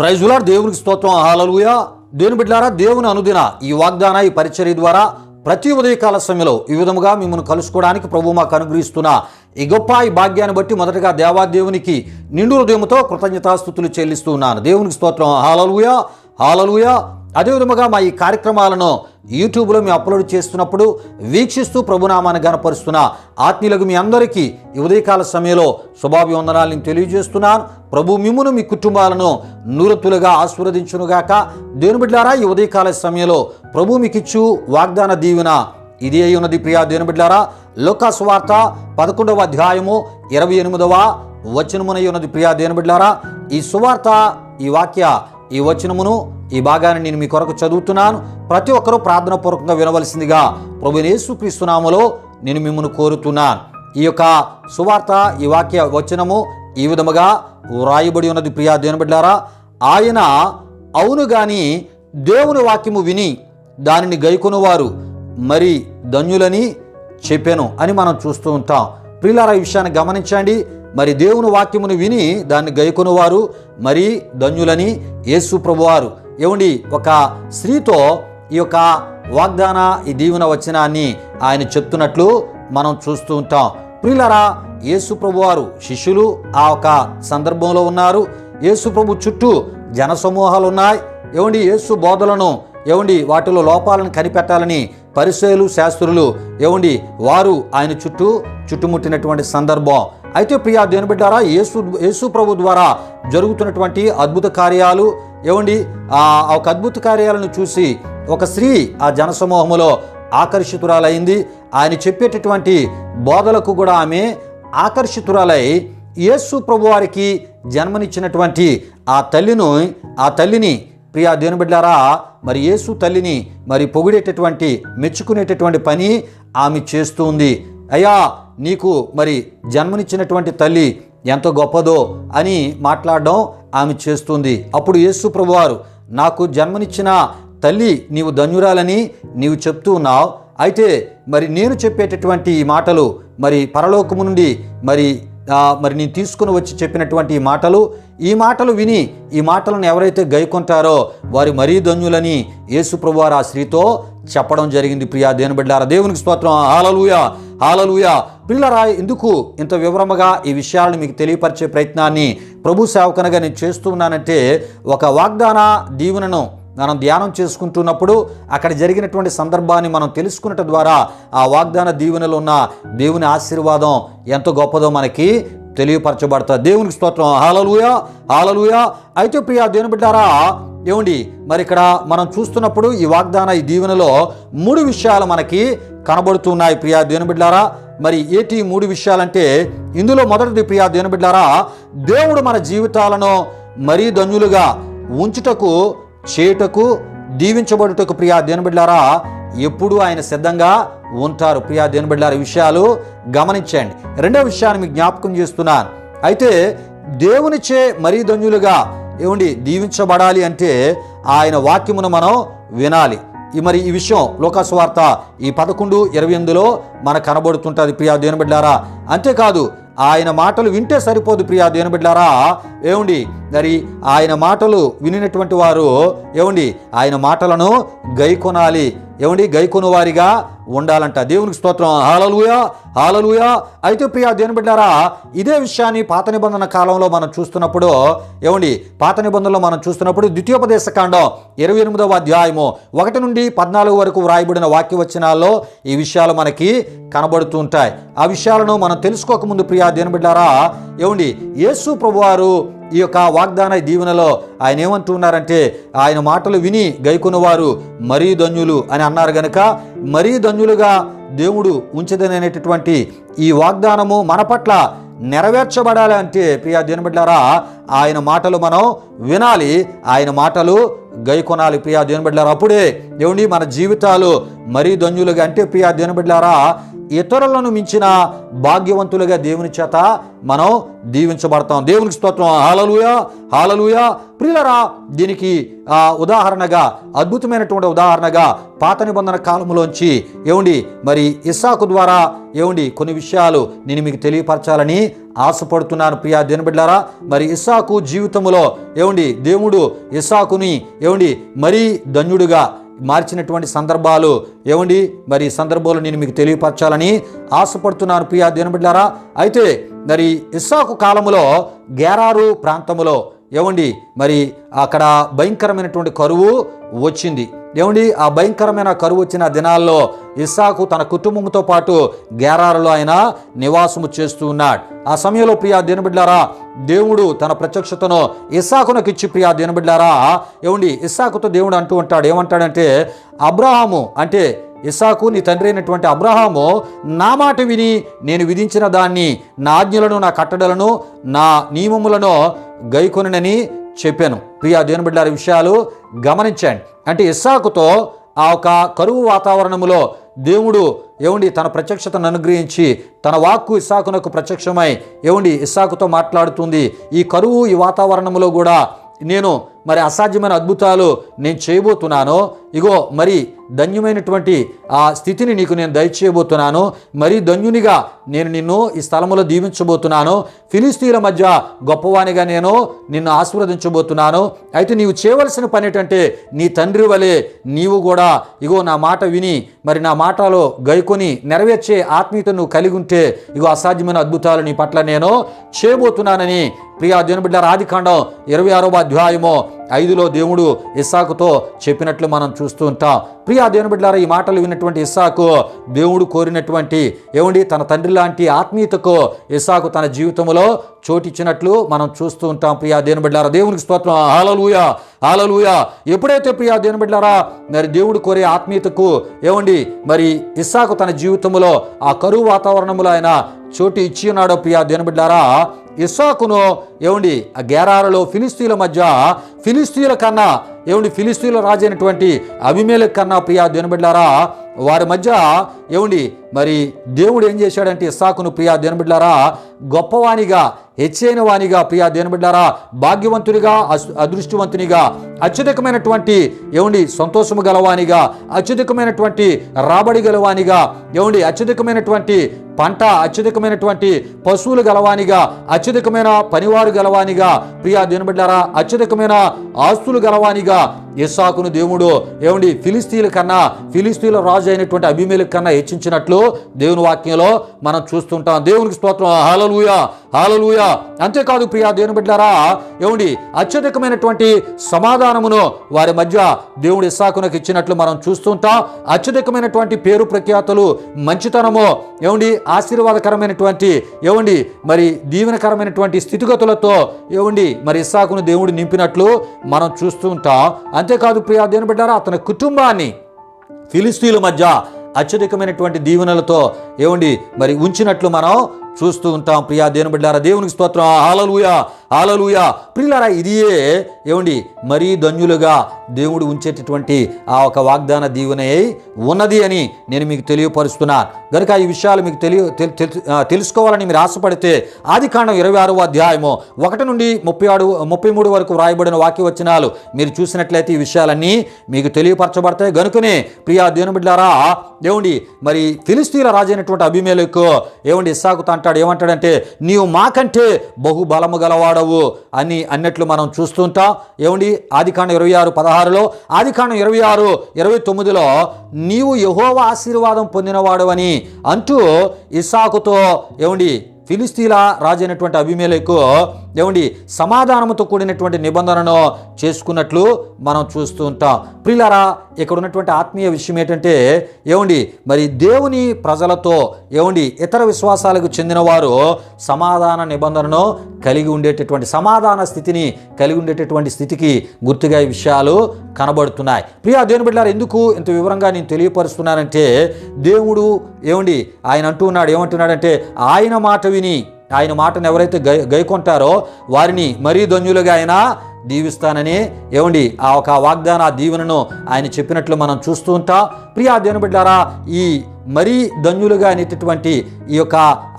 Praise lord. దేవునికి స్తోత్రం. హల్లెలూయా. దేవుని బిడ్డలారా, దేవుని అనుదిన ఈ వాగ్దాన ఈ పరిచర్య ద్వారా ప్రతి ఉదయకాల సమయంలో ఈ విధముగా మిమ్మల్ని కలుసుకోవడానికి ప్రభు మాకు అనుగ్రహిస్తున్న ఈ గొప్ప ఈ భాగ్యాన్ని బట్టి మొదటగా దేవాదేవునికి నిండు హృదయంతో కృతజ్ఞతాస్తుతులు చెల్లిస్తూ ఉన్నాను. దేవునికి స్తోత్రం. హల్లెలూయా, హల్లెలూయా. అదేవిధముగా మా ఈ కార్యక్రమాలను యూట్యూబ్లో మేము అప్లోడ్ చేస్తున్నప్పుడు వీక్షిస్తూ ప్రభునామాన్ని గణపరుస్తున్న ఆత్మీయులకు మీ అందరికీ ఈ ఉదయకాల సమయంలో శుభాభివందనాలను తెలియజేస్తున్నాను. ప్రభు మిమ్మును మీ కుటుంబాలను నూరతులుగా ఆశీర్వదించునుగాక. దేవుని బిడ్డలారా, ఈ ఉదయకాల సమయంలో ప్రభు మీకు ఇచ్చు వాగ్దాన దీవెన ఇది అయి ఉన్నది. ప్రియా దేవుని బిడ్డలారా, లూకా సువార్త 11వ అధ్యాయము 28వ వచనమునై ఉన్నది. ప్రియా దేవుని బిడ్డలారా, ఈ సువార్త ఈ వాక్య ఈ వచనమును ఈ భాగాన్ని నేను మీ కొరకు చదువుతున్నాను. ప్రతి ఒక్కరూ ప్రార్థన పూర్వకంగా వినవలసిందిగా ప్రభు యేసుక్రీస్తు నామములో నేను మిమ్మల్ని కోరుతున్నాను. ఈ యొక్క సువార్త ఈ వాక్య వచనము ఈ విధముగా వ్రాయబడి ఉన్నది. ప్రియా దేవుని బిడ్డలారా, ఆయన అవును గాని దేవుని వాక్యము విని దానిని గైకొనువారు మరి ధన్యులని చెప్పాను అని మనం చూస్తూ ఉంటాం. ప్రియులారా, ఈ విషయాన్ని గమనించండి. మరి దేవుని వాక్యమును విని దాన్ని గైకొనువారు మరి ధన్యులని యేసు ప్రభువారు ఏమండి ఒక స్త్రీతో ఈ యొక్క వాగ్దాన ఈ దీవెన వచనాన్ని ఆయన చెప్తున్నట్లు మనం చూస్తూ ఉంటాం. ప్రియులారా, యేసు ప్రభువారు శిష్యులు ఆ ఒక సందర్భంలో ఉన్నారు. యేసు ప్రభు చుట్టూ జన సమూహాలు ఉన్నాయి. ఏమండి యేసు బోధలను ఏమండి వాటిలో లోపాలను కనిపెట్టాలని పరిసయ్యులు శాస్త్రులు ఏమండి వారు ఆయన చుట్టుముట్టినటువంటి సందర్భం. అయితే ప్రియా దేవుని బిడ్డారా, యేసు ప్రభు ద్వారా జరుగుతున్నటువంటి అద్భుత కార్యాలు ఏమండి ఆ ఒక అద్భుత కార్యాలను చూసి ఒక స్త్రీ ఆ జనసమూహములో ఆకర్షితురాలైంది. ఆయన చెప్పేటటువంటి బోధలకు కూడా ఆమె ఆకర్షితురాలై యేసు ప్రభు వారికి జన్మనిచ్చినటువంటి ఆ తల్లిని ప్రియా దేవుని బిడ్డారా, మరి యేసు తల్లిని మరి పొగిడేటటువంటి మెచ్చుకునేటటువంటి పని ఆమె చేస్తుంది. అయ్యా, నీకు మరి జన్మనిచ్చినటువంటి తల్లి ఎంత గొప్పదో అని మాట్లాడడం ఆమె చేస్తుంది. అప్పుడు యేసు ప్రభువారు, నాకు జన్మనిచ్చిన తల్లి నీవు ధన్యురాలని నీవు చెప్తూ ఉన్నావు. అయితే మరి నేను చెప్పేటటువంటి ఈ మాటలు మరి పరలోకము నుండి మరి నేను తీసుకుని వచ్చి చెప్పినటువంటి ఈ మాటలు విని ఈ మాటలను ఎవరైతే గైకొంటారో వారి మరీ ధన్యులని యేసు ప్రభువారు ఆ స్త్రీతో చెప్పడం జరిగింది. ప్రియా దేవుని బిడ్డలారా, దేవునికి స్తోత్రం. హల్లెలూయా, హల్లెలూయా. పిల్లరా, ఎందుకు ఇంత వివరముగా ఈ విషయాలను మీకు తెలియపరిచే ప్రయత్నాన్ని ప్రభు సేవకునిగా నేను చేస్తూ ఉన్నానంటే, ఒక వాగ్దాన దీవెనను మనం ధ్యానం చేసుకుంటున్నప్పుడు అక్కడ జరిగినటువంటి సందర్భాన్ని మనం తెలుసుకున్నట ద్వారా ఆ వాగ్దాన దీవెనలో ఉన్న దేవుని ఆశీర్వాదం ఎంత గొప్పదో మనకి తెలియపరచబడతారు. దేవునికి స్తోత్రం. హల్లెలూయా, హల్లెలూయా. అయితే ప్రియా దేవుని బిడ్డారా, ఏమండి మరి ఇక్కడ మనం చూస్తున్నప్పుడు ఈ వాగ్దాన ఈ దీవెనలో 3 విషయాలు మనకి కనబడుతున్నాయి. ప్రియా దేవుని బిడ్డారా, మరి ఏటి 3 విషయాలంటే, ఇందులో మొదటిది ప్రియా దేవుని బిడ్డారా, దేవుడు మన జీవితాలను మరీ ధన్యులుగా ఉంచుటకు చేయుటకు దీవించబడుటకు ప్రియా దేవుని బిడ్డలారా ఎప్పుడు ఆయన సిద్ధంగా ఉంటారు. ప్రియా దేవుని బిడ్డలారా, ఈ విషయాలు గమనించండి. రెండవ విషయాన్ని మీకు జ్ఞాపకం చేస్తున్నాను. అయితే దేవునిచే మరీ ధన్యులుగా ఏమండి దీవించబడాలి అంటే ఆయన వాక్యమును మనం వినాలి. మరి ఈ విషయం లూకా సువార్త ఈ 11:28లో మనకు కనబడుతుంటుంది. ప్రియా దేవుని బిడ్డలారా, అంతేకాదు ఆయన మాటలు వింటే సరిపోదు. ప్రియా దేవుని బిడ్డలారా, ఏమండి మరి ఆయన మాటలు వినినటువంటి వారు ఏమండి ఆయన మాటలను గైకొనాలి. ఏమండి గైకొను వారిగా ఉండాలంట. దేవునికి స్తోత్రం. హల్లెలూయా, హల్లెలూయా. అయితే ప్రియా దేవుని బిడ్డలారా, ఇదే విషయాన్ని పాత నిబంధన కాలంలో మనం చూస్తున్నప్పుడు ఏమండి పాత నిబంధనలో మనం చూస్తున్నప్పుడు ద్వితీయోపదేశకాండం 28వ అధ్యాయము 1 నుండి 14 వరకు వ్రాయబడిన వాక్యవచనాల్లో ఈ విషయాలు మనకి కనబడుతూ ఉంటాయి. ఆ విషయాలను మనం తెలుసుకోకముందు ప్రియా దేవుని బిడ్డలారా, ఏమండి యేసు ప్రభువారు ఈ యొక్క వాగ్దాన దీవెనలో ఆయన ఏమంటున్నారంటే, ఆయన మాటలు విని గైకొనువారు మరీ ధన్యులు అని అన్నారు గనుక మరీ ధన్యులుగా దేవుడు ఉంచదనేటటువంటి ఈ వాగ్దానము మన పట్ల నెరవేర్చబడాలి అంటే ప్రియా దేవుని బిడ్డలారా ఆయన మాటలు మనం వినాలి, ఆయన మాటలు గైకొనాలి. ప్రియా దేవుని బిడ్డలారా, అప్పుడే ఏమండి మన జీవితాలు మరీ ధన్యులుగా అంటే ప్రియా దేవుని బిడ్డలారా ఇతరులను మించిన భాగ్యవంతులుగా దేవుని చేత మనం దీవించబడతాం. దేవునికి స్తోత్రం. హల్లెలూయా, హల్లెలూయా. ప్రియులారా, దీనికి ఉదాహరణగా, అద్భుతమైనటువంటి ఉదాహరణగా పాత నిబంధన కాలంలోంచి మరి ఇస్సాకు ద్వారా కొన్ని విషయాలు నేను మీకు తెలియపరచాలని ఆశపడుతున్నాను. ప్రియా దేవుని బిడ్డలారా, మరి ఇస్సాకు జీవితంలో దేవుడు ఇస్సాకుని మరీ ధన్యుడిగా మార్చినటువంటి సందర్భాలు మరి సందర్భాలు నేను మీకు తెలియపరచాలని ఆశపడుతున్నాను. ప్రియా దేవుని బిడ్డలారా, అయితే మరి ఇస్సాకు కాలంలో గెరారు ప్రాంతంలో మరి అక్కడ భయంకరమైనటువంటి కరువు వచ్చింది. ఆ భయంకరమైన కరువు వచ్చిన దినాల్లో ఇస్సాకు తన కుటుంబంతో పాటు గెరారులో ఆయన నివాసము చేస్తూ ఉన్నాడు. ఆ సమయంలో ప్రియా దేవుని బిడ్డలారా, దేవుడు తన ప్రత్యక్షతను ఇస్సాకునకు ఇచ్చి, ప్రియా దేవుని బిడ్డలారా, ఇస్సాకుతో దేవుడు అంటూ ఉంటాడు. ఏమంటాడంటే, అబ్రహాము అంటే ఇస్సాకు నీ తండ్రి అయినటువంటి అబ్రహాము నా మాట విని నేను విధించిన దాన్ని, నా ఆజ్ఞలను, నా కట్టడలను, నా నియమములను గైకొనని చెప్పాను. ప్రియా దేవుని బిడ్డలారా, విషయాలు గమనించండి. అంటే ఇస్సాకుతో ఆ ఒక కరువు వాతావరణములో దేవుడు తన ప్రత్యక్షతను అనుగ్రహించి తన వాక్కు ఇస్సాకునకు ప్రత్యక్షమై ఇస్సాకుతో మాట్లాడుతుంది. ఈ కరువు, ఈ వాతావరణంలో కూడా నేను మరి అసాధ్యమైన అద్భుతాలు నేను చేయబోతున్నాను. ఇగో మరి ధన్యమైనటువంటి ఆ స్థితిని నీకు నేను దయచేయబోతున్నాను. మరి ధన్యునిగా నేను నిన్ను ఈ స్థలంలో దీవించబోతున్నాను. ఫిలిస్తీన్ల మధ్య గొప్పవానిగా నేను నిన్ను ఆశీర్వదించబోతున్నాను. అయితే నీవు చేయవలసిన పని ఏంటంటే, నీ తండ్రి వలె నీవు కూడా నా మాట విని మరి నా మాటలో గైకొని నెరవేర్చే ఆత్మీయత నువ్వు కలిగి ఉంటే అసాధ్యమైన అద్భుతాలు నీ పట్ల నేను చేయబోతున్నానని ప్రియా దేవుని బిడ్డలారా, ఆదికాండం 26వ అధ్యాయము 5లో దేవుడు ఇస్సాకుతో చెప్పినట్లు మనం చూస్తూ ఉంటాం. ప్రియా దేవుని బిడ్డలారా, ఈ మాటలు విన్నటువంటి ఇస్సాకు దేవుడు కోరినటువంటి తన తండ్రి లాంటి ఆత్మీయతకు ఇస్సాకు తన జీవితంలో చోటిచ్చినట్లు మనం చూస్తూ ఉంటాం. ప్రియా దేవుని బిడ్డలారా, దేవునికి స్తోత్రం. హల్లెలూయా, హల్లెలూయా. ఎప్పుడైతే ప్రియా దేవుని బిడ్డలారా మరి దేవుడు కోరే ఆత్మీయతకు మరి ఇస్సాకు తన జీవితంలో ఆ కరువు వాతావరణంలో ఆయన చోటు ఇచ్చి ఉన్నాడో, ప్రియా దేవుని బిడ్డలారా, ఇస్సాకును ఆ గెరారులో ఫిలిస్తీన్ల మధ్య, ఫిలిస్తీన్ల కన్నా ఫిలిస్తీన్ల రాజు అయినటువంటి అబీమెలెకు కన్నా ప్రియా దేవుని బిడ్డలారా వారి మధ్య మరి దేవుడు ఏం చేశాడంటే ఇస్సాకును ప్రియా దేవుని బిడ్డలారా గొప్పవానిగా, హెచ్చైన వానిగా, ప్రియా దేవుని బిడ్డలారా భాగ్యవంతునిగా, అదృష్టవంతునిగా, అత్యధికమైనటువంటి సంతోషము గలవానిగా, అత్యధికమైనటువంటి రాబడి గలవానిగా, అత్యధికమైనటువంటి పంట, అత్యధికమైనటువంటి పశువులు గలవానిగా, అత్యధికమైన పనివారు గలవానిగా, ప్రియా దేవుని బిడ్డలారా అత్యధికమైన ఆస్తులు గలవానిగా ఇస్సాకును దేవుడు ఫిలిస్తీన్ల కన్నా, ఫిలిస్తీన్ల రాజు అయినటువంటి అబీమెలెకు కన్నా హెచ్చించినట్లు దేవుని వాక్యంలో మనం చూస్తుంటాం. దేవునికి స్తోత్రం. హల్లెలూయా, హల్లెలూయా. అంతేకాదు ప్రియా దేవుని బిడ్డలారా అత్యధికమైనటువంటి సమాధానమును వారి మధ్య దేవుడు ఇస్సాకునకు ఇచ్చినట్లు మనం చూస్తుంటాం. అత్యధికమైనటువంటి పేరు ప్రఖ్యాతులు, మంచితనము, ఆశీర్వాదకరమైనటువంటి మరి దీవెనకరమైనటువంటి స్థితిగతులతో మరి ఇస్సాకును దేవుడు నింపినట్లు మనం చూస్తూ ఉంటాం. అంతేకాదు ప్రియా దేవుని బిడ్డలారా అతని కుటుంబాన్ని ఫిలిస్తీన్ల మధ్య అత్యధికమైనటువంటి దీవెనలతో మరి ఉంచినట్లు మనం చూస్తూ ఉంటాం. ప్రియా దేవుని బిడ్డలారా దేవునికి స్తోత్రం. హల్లెలూయా, హల్లెలూయా. ప్రియులారా, ఇదియే మరీ ధన్యులుగా దేవుడు ఉంచేటటువంటి ఆ ఒక వాగ్దాన దీవెన ఉన్నది అని నేను మీకు తెలియపరుస్తున్నాను. కనుక ఈ విషయాలు మీకు తెలుసుకోవాలని మీరు ఆశపడితే ఆదికాండం 26వ అధ్యాయము 1 నుండి 33 వరకు వ్రాయబడిన వాక్యవచనాలు మీరు చూసినట్లయితే ఈ విషయాలన్నీ మీకు తెలియపరచబడతాయి. గనుకనే ప్రియా దేవుని బిడ్డలారా మరి ఫిలిస్తీన్ల రాజు అయినటువంటి అబీమెలెకు ఇస్సాకుతో అంటాడు, ఏమంటాడంటే, నీవు మాకంటే బహు బలము గలవాడవు అని అన్నట్లు మనం చూస్తుంటాం. ఆదికాండం 26:16లో, ఆదికాండం 26:29లో నీవు యెహోవా ఆశీర్వాదం పొందినవాడు అని అంటూ ఇస్సాకుతో ఫిలిస్తీన్ల రాజు అయినటువంటి అబీమెలెకు సమాధానంతో కూడినటువంటి నిబంధనను చేసుకున్నట్లు మనం చూస్తూ ఉంటాం. ప్రియులారా, ఇక్కడ ఉన్నటువంటి ఆత్మీయ విషయం ఏంటంటే మరి దేవుని ప్రజలతో ఇతర విశ్వాసాలకు చెందిన వారు సమాధాన నిబంధనను కలిగి ఉండేటటువంటి, సమాధాన స్థితిని కలిగి ఉండేటటువంటి స్థితికి గుర్తుగా ఈ విషయాలు కనబడుతున్నాయి. ప్రియా దేవుని బిడ్డలారా, ఎందుకు ఇంత వివరంగా నేను తెలియపరుస్తున్నానంటే, దేవుడు ఆయన ఏమంటున్నాడంటే ఆయన మాట విని ఆయన మాటను ఎవరైతే గైకొంటారో వారిని మరీ ధన్యులుగా ఆయన దీవిస్తానని ఏమండి ఆ ఒక వాగ్దాన దీవెనను ఆయన చెప్పినట్లు మనం చూస్తూ ఉంటాం. ప్రియా దేవుని బిడ్డలారా, ఈ మరీ ధన్యులుగా అనేటటువంటి ఈ యొక్క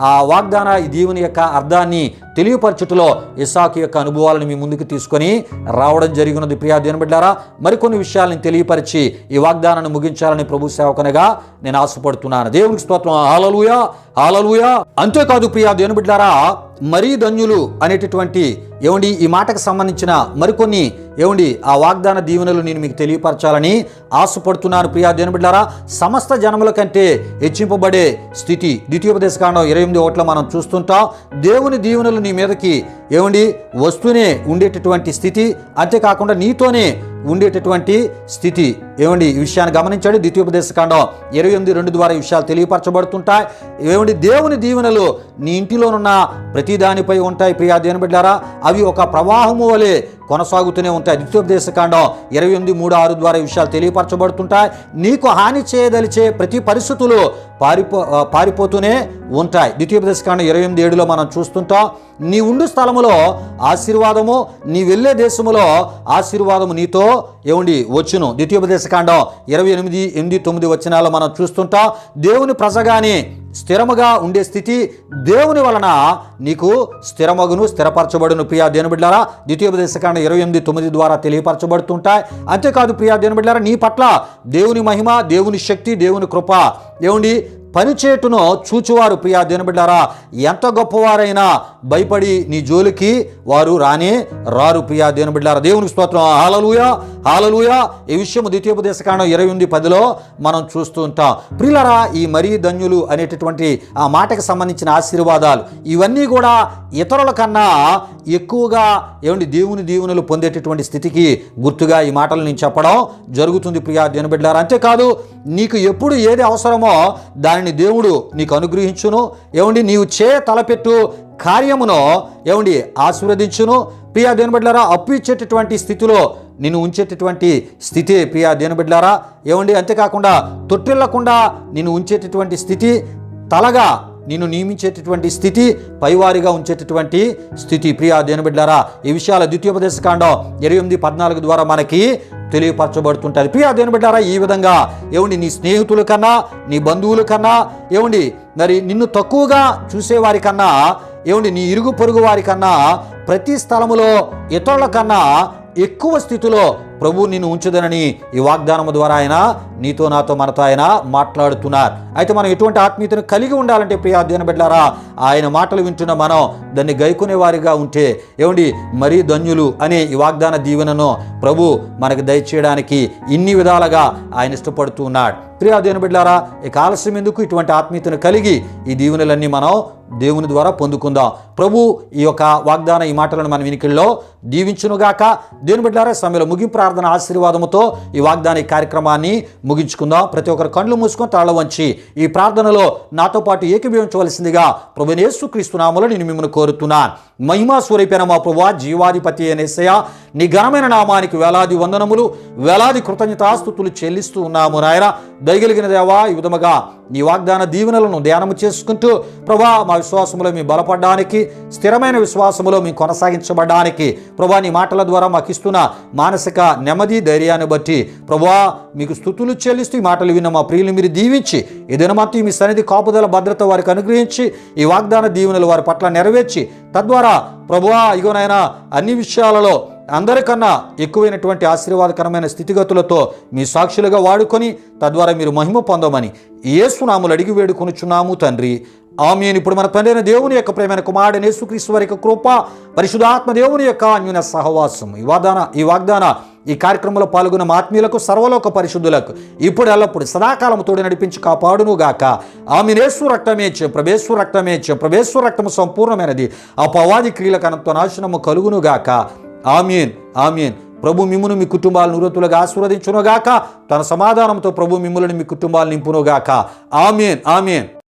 ఆ వాగ్దాన ఈ దీవెని యొక్క అర్థాన్ని తెలియపరచుటలో ఇస్సాకు యొక్క అనుభవాలను మీ ముందుకు తీసుకొని రావడం జరిగినది. ప్రియా దేవుని బిడ్డలారా, మరికొన్ని విషయాలను తెలియపరిచి ఈ వాగ్దానాన్ని ముగించాలని ప్రభు సేవకునిగా నేను ఆశపడుతున్నాను. దేవునికి స్తోత్రం. హల్లెలూయా, హల్లెలూయా. అంతేకాదు ప్రియా దేవుని బిడ్డలారా, మరీ ధన్యులు అనేటటువంటి ఏమండి ఈ మాటకు సంబంధించిన మరికొన్ని ఏమండి ఆ వాగ్దాన దీవెనలు నేను మీకు తెలియపరచాలని ఆశపడుతున్నాను. ప్రియా దేవుని బిడ్డలారా, సమస్త జనముల కంటే హెచ్చింపబడే స్థితి ద్వితీయోపదేశకాండం 28:1 మనం చూస్తుంటాం. దేవుని దీవెనలు నీ మీదకి ఏమండి వస్తూనే ఉండేటటువంటి స్థితి, అంతేకాకుండా నీతోనే ఉండేటటువంటి స్థితి. ఏమండి ఈ విషయాన్ని గమనించండి. ద్వితీయోపదేశకాండం 28:2 ద్వారా ఈ విషయాలు తెలియపరచబడుతుంటాయి. ఏమండి దేవుని దీవెనలు నీ ఇంటిలోనున్న ప్రతి దానిపై ఉంటాయి. ప్రియా దేవుని బిడ్డలారా, అవి ఒక ప్రవాహము వలె కొనసాగుతూనే ఉంటాయి. ద్వితీయోపదేశకాండం 28:3-6 ద్వారా ఈ విషయాలు తెలియపరచబడుతుంటాయి. నీకు హాని చేయదలిచే ప్రతి పరిస్థితులు పారిపోతూనే ఉంటాయి. ద్వితీయోపదేశకాండం 28:7 మనం చూస్తుంటాం. నీ ఉండు స్థలములో ఆశీర్వాదము, నీ వెళ్ళే దేశములో ఆశీర్వాదము నీతో ఏమండి వచ్చును. ద్వితీయోపదేశకాండం 28:8-9 వచనాల్లో మనం చూస్తుంటాం. దేవుని ప్రజగానే స్థిరముగా ఉండే స్థితి దేవుని వలన నీకు స్థిరమగును, స్థిరపరచబడును. ప్రియా దేవుని బిడ్డలారా, ద్వితీయోపదేశకాండం 28:9 ద్వారా తెలియపరచబడుతుంటాయి. అంతేకాదు ప్రియా దేవుని బిడ్డలారా, నీ పట్ల దేవుని మహిమ, దేవుని శక్తి, దేవుని కృప ఏమండి పనిచేటును చూచువారు. ప్రియా దేవుని బిడ్డలారా, ఎంత గొప్పవారైనా భయపడి నీ జోలికి వారు రారు. ప్రియా దేవుని బిడ్డలారా, దేవునికి స్తోత్రం. హల్లెలూయా, హల్లెలూయా. ఈ విషయం ద్వితీయోపదేశకాండం 28:10 మనం చూస్తూ ఉంటాం. ప్రియులారా, ఈ మరీ ధన్యులు అనేటటువంటి ఆ మాటకు సంబంధించిన ఆశీర్వాదాలు ఇవన్నీ కూడా ఇతరుల కన్నా ఎక్కువగా ఏమండి దేవుని దీవెనలు పొందేటటువంటి స్థితికి గుర్తుగా ఈ మాటలు నేను చెప్పడం జరుగుతుంది. ప్రియా దేవుని బిడ్డలారా, అంతేకాదు నీకు ఎప్పుడు ఏది అవసరమో దానిని దేవుడు నీకు అనుగ్రహించును. ఏమండి నీవు తలపెట్టు కార్యమును ఏమండి ఆశీర్వదించును. ప్రియా దేవుని బిడ్డలారా, అప్పు ఇచ్చేటటువంటి స్థితిలో నిన్ను ఉంచేటటువంటి స్థితి ప్రియా దేవుని బిడ్డలారా. ఏమండి అంతేకాకుండా తొట్టిల్లకుండా నిన్ను ఉంచేటటువంటి స్థితి, తలగా నిన్ను నియమించేటటువంటి స్థితి, పైవారిగా ఉంచేటటువంటి స్థితి. ప్రియా దేవుని బిడ్డలారా, ఈ విషయాల ద్వితీయోపదేశకాండం 28:14 ద్వారా మనకి తెలియపరచబడుతుంటుంది. ప్రియా దేవుని బిడ్డలారా, ఈ విధంగా ఏమండి నీ స్నేహితుల కన్నా, నీ బంధువుల కన్నా, ఏమండి మరి నిన్ను తక్కువగా చూసేవారి కన్నా, ఏమండి నీ ఇరుగు పొరుగు వారి కన్నా, ప్రతి స్థలములో ఇతరుల కన్నా ఎక్కువ స్థితిలో ప్రభు నిన్ను ఉంచుదనని ఈ వాగ్దానము ద్వారా ఆయన నీతో నాతో మనతో ఆయన మాట్లాడుతున్నారు. అయితే మనం ఎటువంటి ఆత్మీయతను కలిగి ఉండాలంటే ప్రియా దేవుని బిడ్డలారా, ఆయన మాటలు వింటున్న మనం దాన్ని గైకునే వారిగా ఉంటే ఏమండి మరీ ధన్యులు అనే ఈ వాగ్దాన దీవెనను ప్రభు మనకు దయచేయడానికి ఇన్ని విధాలుగా ఆయన ఇష్టపడుతూ ఉన్నాడు. ప్రియా దేవుని బిడ్డలారా, ఇక ఆలస్యం ఎందుకు, ఇటువంటి ఆత్మీయతను కలిగి ఈ దీవెనలన్నీ మనం దేవుని ద్వారా పొందుకుందాం. ప్రభు ఈ యొక్క వాగ్దాన ఈ మాటలను మన వినికిల్లో దీవించునుగాక. దేవుని బిడ్డలారా, సమయంలో ముగింపు ప్రార్థన ఆశీర్వాదముతో ఈ వాగ్దాన ఈ కార్యక్రమాన్ని ముగించుకుందాం. ప్రతి ఒక్కరు కళ్ళు మూసుకొని తాళ వంచి ఈ ప్రార్థనలో నాతో పాటు ఏకీభవించవలసిందిగా ప్రభువైన యేసుక్రీస్తు నామములో నేను మిమ్మల్ని కోరుతున్నాను. మహిమా స్వరూపైన మా ప్రభువా, జీవాధిపతి అయిన యేసయ్యా, నీ ఘనమైన నామానికి వేలాది వందనములు, వేలాది కృతజ్ఞతాస్తుతులు చెల్లిస్తూ ఉన్నాము నాయన. దయగలిగిన దేవా, ఈ విధముగా నీ వాగ్దాన దీవెనలను ధ్యానము చేసుకుంటూ ప్రభా మా విశ్వాసములో మేము బలపడడానికి, స్థిరమైన విశ్వాసములో మేము కొనసాగించబడడానికి ప్రభా నీ మాటల ద్వారా మాకు ఇస్తున్న మానసిక నెమ్మది, ధైర్యాన్ని బట్టి ప్రభా మీకు స్తుతులు చెల్లిస్తూ ఈ మాటలు విన్న మా ప్రియులు మీరు దీవించి ఈ దినమంతా మీ సన్నిధి కాపుదల భద్రత వారికి అనుగ్రహించి ఈ వాగ్దాన దీవెనలు వారి పట్ల నెరవేర్చి తద్వారా ప్రభువా ఇగోనైనా అన్ని విషయాలలో అందరికన్నా ఎక్కువైనటువంటి ఆశీర్వాదకరమైన స్థితిగతులతో మీ సాక్షులుగా వాడుకొని తద్వారా మీరు మహిమ పొందమని యేసు నామములో అడిగి వేడుకొనుచున్నాము తండ్రి. ఆమేన్. ఇప్పుడు మన తండ్రి అయిన దేవుని యొక్క ప్రేమైన కుమారుడైన యేసుక్రీస్తు వారి యొక్క కృప, పరిశుద్ధాత్మ దేవుని యొక్క అన్యోన్య సహవాసం ఈ వాగ్దాన ఈ కార్యక్రమంలో పాల్గొన్న ఆత్మీయులకు, సర్వలోక పరిశుద్ధులకు ఇప్పుడు ఎల్లప్పుడు సదాకాలం తోడు నడిపించి కాపాడును గాక. ఆమేన్. యేసు రక్తమే ప్రభేశ్వర రక్తమే ప్రభేశ్వర రక్తము సంపూర్ణమైనది, అపవాది క్రియలకు అనంత నాశనము కలుగును గాక. ఆమేన్, ఆమేన్. ప్రభు మిమ్మును మీ కుటుంబాలను నూరతులుగా ఆశీర్వదించునుగాక. తన సమాధానంతో ప్రభు మిమ్ములను మీ కుటుంబాలు నింపునుగాక. ఆమేన్, ఆమేన్.